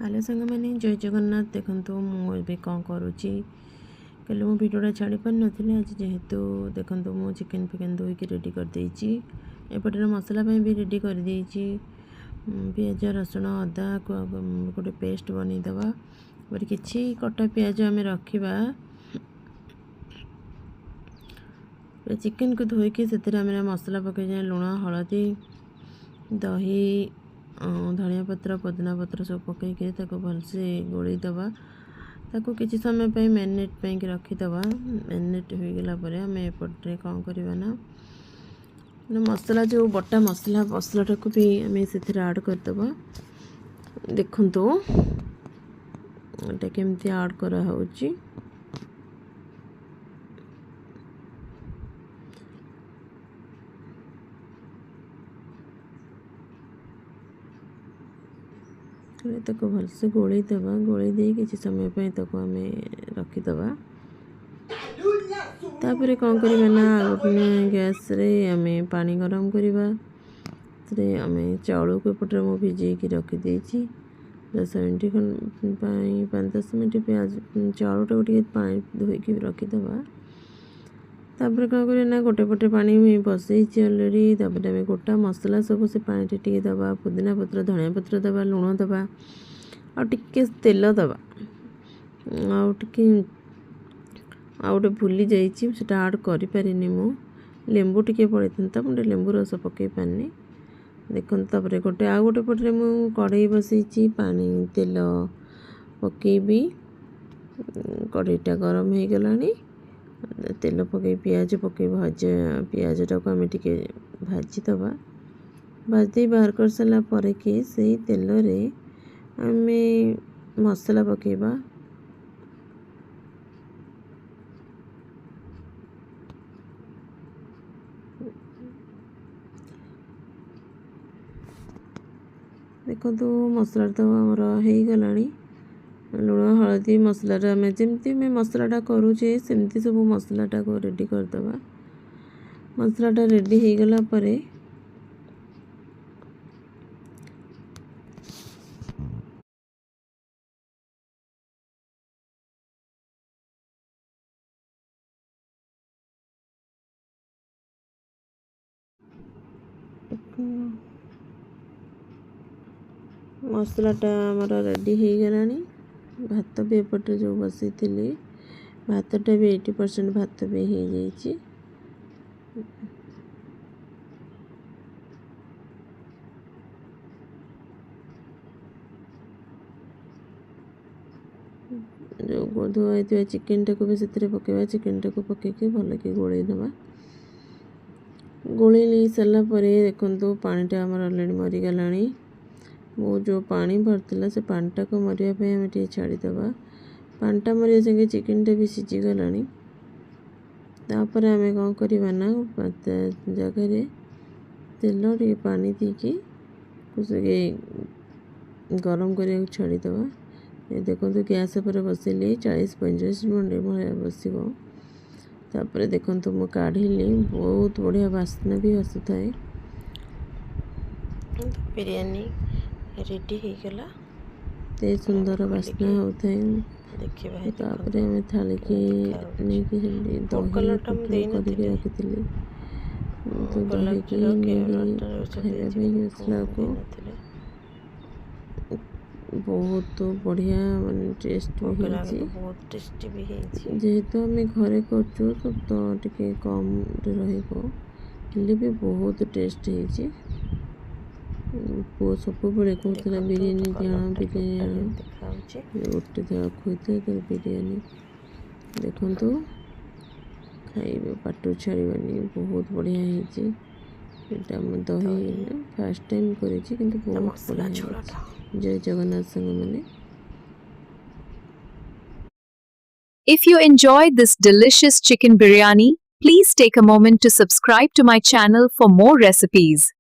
Hello सांग मैंने जय जगन्नाथ देखो मुझे कौन करुच्ची कल मो भिडियोटा छाड़ी पार नी आज जेहेतु देखो मु चिकेन फिकेन धोईकी रेडी कर देइची एपटे मसला भी रेडी कर देइची पियाज रसुण अदा गोटे पेस्ट बनईदवा और किसी कटा पियाज आम रखा चिकेन को धोईकी से मसला पकई लुण हलदी दही धनिया पत्र पुदीना पत्र सब पकईकि भलसे गोलईदवा ताको किसी समय पे मैरिनेट पे रखीदवा मैरिनेट हो गला आम एपटे कौन करवा ना मसला जो बटा मसलाटा को भी आम से आड करदे देखु एटा केमती आड करा होची ताको भलसे गोलईदवा गोलई दे किसी समय पे ताको आम रखीदवा तापर कौन करवा ना गैस रे आम पानी गरम करवा आम चाउल को एपटे मु भिजेकी रखी 10 मिनट 5-10 मिनट प्याज चाउलटा को पानी धोईकी रखीदवा तापर कौन कर ना गोटे पटे पानी बसई अलरेडी तापर आम गोटा मसला सब से पानी टे दबा पुदीना पत्र धनिया पत्र दबा लुण दबा आके तेल दबा आउटे भूली जाइए आड करें मु लेंबू टे पड़े था मुझे लेंबू रस पकई पारनी देखो तापर गोटे आउ गोटे पटे मु कड़े बसई पानी तेल पकेबी कड़ईटा गरम हो गलानी तेल पकई पियाज पकई भाजा पियाजटा को आम टे भाजीदवा भाजी बाहर कर सारा पर कि से तेल रे आम मसला पकेबा देखो मसला तो आमर हो गला लुण हलदी मसलाटा आम जमी आम मसलाटा करुचे सेमती सब मसलाटा को रेडी करदवा मसलाटा रेडी हो गला परे मसलाटा आमर रेडी हो गलानी भात भी एपटे जो बसई भातटा भी 80% भात भी हो जाइए जो धोई चिकेनटा को भी से पकेबा चिकेनटा को पकईकि भल कि गोलई दबा गोलई नहीं सारा देखो पानीटा आमर अलरेडी मरीगला वो जो पानी भरता से पानीटा को मरिया आम टे छाड़ीदवा पानीटा मरिया संगे चिकेनटा भी सीझीगला तापर आम कौन करवा ना जगह तेल टे पानी देकी गरम करा छाड़ीदवा ये देखो गैस पर बसैली 40-45 मिनट भाया बस तापर देखो मु काढ़ी बहुत बढ़िया बास्ना भी आसुए बिरयानी रेडी हो गला ते सुंदर बास्ना होता है तापर आम थाली की नहीं दही करके रखी तो दही खाइबा को बहुत बढ़िया माने टेस्ट बहुत टेस्टी भी जेहेतु आम घरे कर तो टे कम रे भी बहुत टेस्ट है पुओ सब बड़े कहता बिरयानी आण बिरयानी आण गोटे थर खुद बिरयानी देखो खाइबे पाटू छाड़बानी बहुत बढ़िया है दही फास्ट टाइम करी बहुत बढ़िया जय जगन्नाथ संग मैंने If you enjoyed this delicious chicken biryani, please take a moment to subscribe to my channel for more recipes.